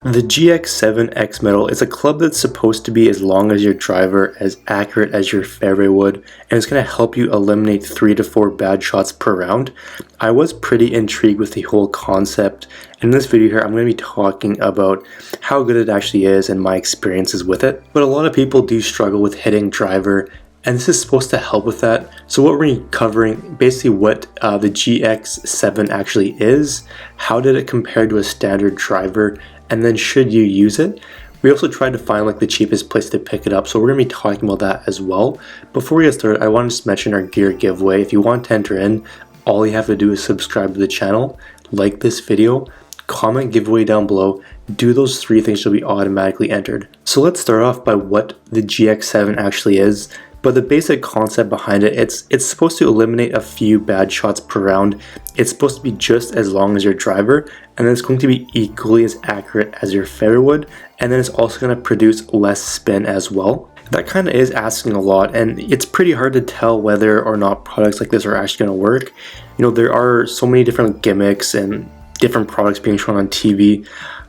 The GX-7 X Metal is a club that's supposed to be as long as your driver, as accurate as your fairway wood, and it's going to help you eliminate 3 to 4 bad shots per round. I was pretty intrigued with the whole concept, and in this video here I'm going to be talking about how good it actually is and my experiences with it. But a lot of people do struggle with hitting driver, and this is supposed to help with that. So what we're going to be covering, basically what the GX-7 actually is, how did it compare to a standard driver, and then should you use it. We also tried to find like the cheapest place to pick it up, so we're going to be talking about that as well. Before we get started, I want to just mention our gear giveaway. If you want to enter in, all you have to do is subscribe to the channel, like this video, comment giveaway down below. Do those 3 things, you'll be automatically entered. So let's start off by what the GX-7 actually is. But the basic concept behind it, it's supposed to eliminate a few bad shots per round. It's supposed to be just as long as your driver, and then it's going to be equally as accurate as your fairway wood, and then it's also going to produce less spin as well. That kind of is asking a lot, and it's pretty hard to tell whether or not products like this are actually going to work. You know, there are so many different gimmicks and different products being shown on TV.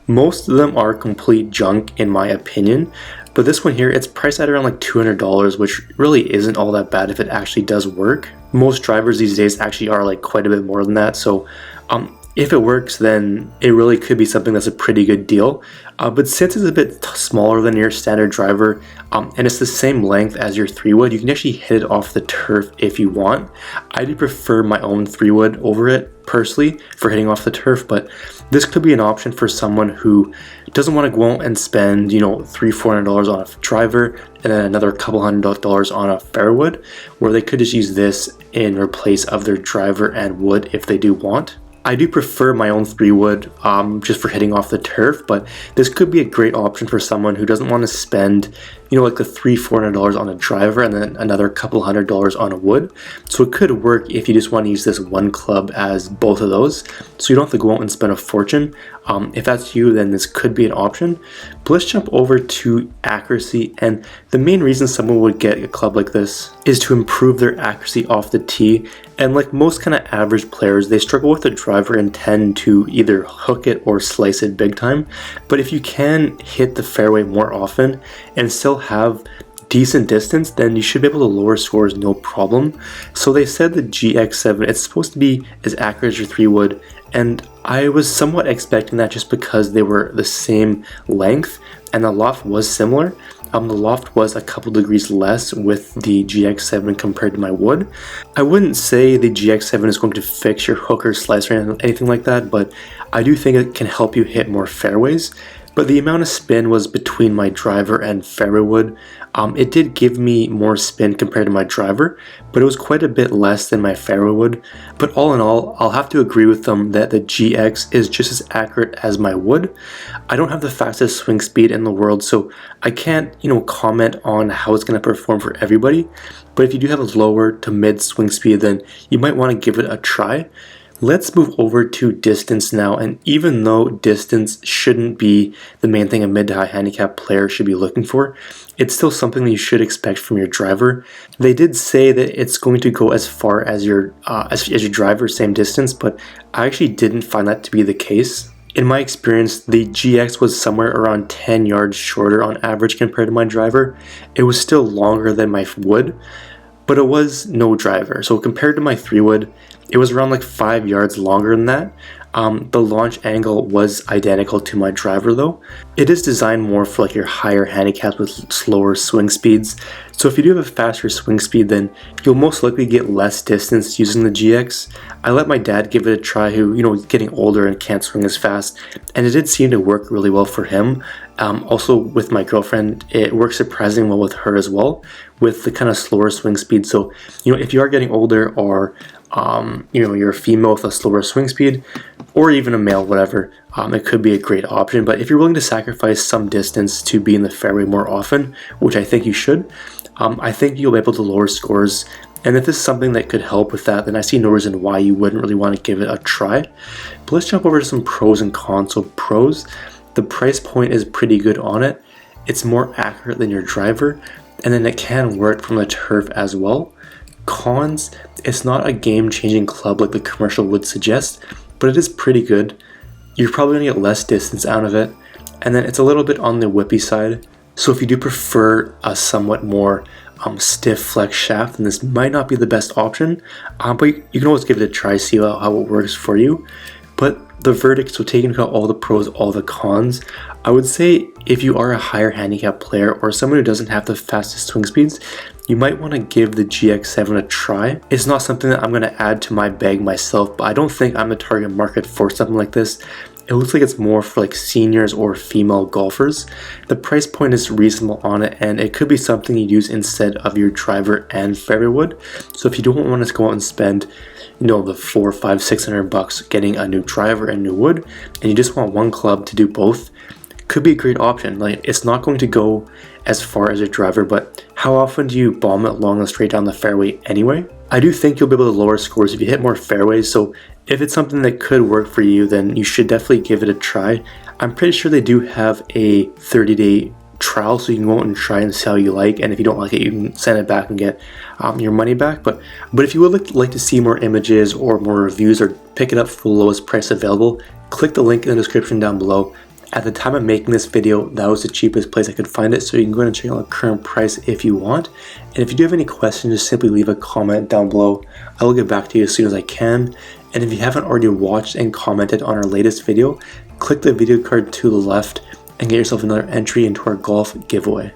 Most of them are complete junk in my opinion. But this one here, it's priced at around like $200, which really isn't all that bad if it actually does work. Most drivers these days actually are like quite a bit more than that, so if it works, then it really could be something that's a pretty good deal. But since it's a bit smaller than your standard driver, and it's the same length as your 3-wood, you can actually hit it off the turf if you want. I do prefer my own 3-wood over it personally for hitting off the turf, but this could be an option for someone who doesn't want to go out and spend, you know, $300-400 on a driver and then another couple $100 on a fairway wood, where they could just use this in place of their driver and wood if they do want. I do prefer my own 3-wood just for hitting off the turf, but this could be a great option for someone who doesn't want to spend, you know, like the $300-400 on a driver and then another couple $100 on a wood. So it could work if you just want to use this one club as both of those, so you don't have to go out and spend a fortune. If that's you, then this could be an option. But let's jump over to accuracy, and the main reason someone would get a club like this is to improve their accuracy off the tee. And like most kind of average players, they struggle with the driver and tend to either hook it or slice it big time. But if you can hit the fairway more often and still have decent distance, then you should be able to lower scores no problem. So they said the GX-7, it's supposed to be as accurate as your 3-wood, and I was somewhat expecting that just because they were the same length and the loft was similar. The loft was a couple degrees less with the GX-7 compared to my wood. I wouldn't say the GX-7 is going to fix your hook or slice or anything like that, but I do think it can help you hit more fairways. But the amount of spin was between my driver and fairway wood. It did give me more spin compared to my driver, but it was quite a bit less than my fairway wood. But all in all, I'll have to agree with them that the GX is just as accurate as my wood. I don't have the fastest swing speed in the world, so I can't, you know, comment on how it's going to perform for everybody. But if you do have a lower to mid swing speed, then you might want to give it a try. Let's move over to distance now, and even though distance shouldn't be the main thing a mid to high handicap player should be looking for, it's still something that you should expect from your driver. They did say that it's going to go as far as your driver, same distance, but I actually didn't find that to be the case. In my experience, the GX was somewhere around 10 yards shorter on average compared to my driver. It was still longer than my wood, but it was no driver. So compared to my 3-wood, it was around like 5 yards longer than that. The launch angle was identical to my driver though. It is designed more for like your higher handicaps with slower swing speeds. So if you do have a faster swing speed, then you'll most likely get less distance using the GX. I let my dad give it a try, who, you know, is getting older and can't swing as fast, and it did seem to work really well for him. Also with my girlfriend, it works surprisingly well with her as well, with the kind of slower swing speed. So, you know, if you are getting older, or you know, you're a female with a slower swing speed, or even a male, whatever, it could be a great option. But if you're willing to sacrifice some distance to be in the fairway more often, which I think you should, I think you'll be able to lower scores. And if this is something that could help with that, then I see no reason why you wouldn't really want to give it a try. But let's jump over to some pros and cons. So pros, the price point is pretty good on it. It's more accurate than your driver, and then it can work from the turf as well. Cons, it's not a game-changing club like the commercial would suggest, but it is pretty good. You're probably going to get less distance out of it. and then it's a little bit on the whippy side. So if you do prefer a somewhat more stiff flex shaft, then this might not be the best option, but you can always give it a try, see how it works for you. But the verdict, so taking into account all the pros, all the cons, I would say if you are a higher handicap player or someone who doesn't have the fastest swing speeds, you might want to give the GX-7 a try. It's not something that I'm going to add to my bag myself, but I don't think I'm the target market for something like this. It looks like it's more for like seniors or female golfers. The price point is reasonable on it, and it could be something you use instead of your driver and fairway wood. So if you don't want to go out and spend, the $400, $500, $600 getting a new driver and new wood, and you just want one club to do both, could be a great option. Like, it's not going to go as far as a driver, but how often do you bomb it long and straight down the fairway anyway? I do think you'll be able to lower scores if you hit more fairways, so if it's something that could work for you, then you should definitely give it a try. I'm pretty sure they do have a 30-day trial, so you can go out and try and see how you like, and if you don't like it, you can send it back and get your money back. But if you would like to see more images or more reviews or pick it up for the lowest price available, click the link in the description down below. At the time of making this video, that was the cheapest place I could find it, so you can go ahead and check out the current price if you want. And if you do have any questions, just simply leave a comment down below. I will get back to you as soon as I can. And if you haven't already watched and commented on our latest video, click the video card to the left and get yourself another entry into our golf giveaway.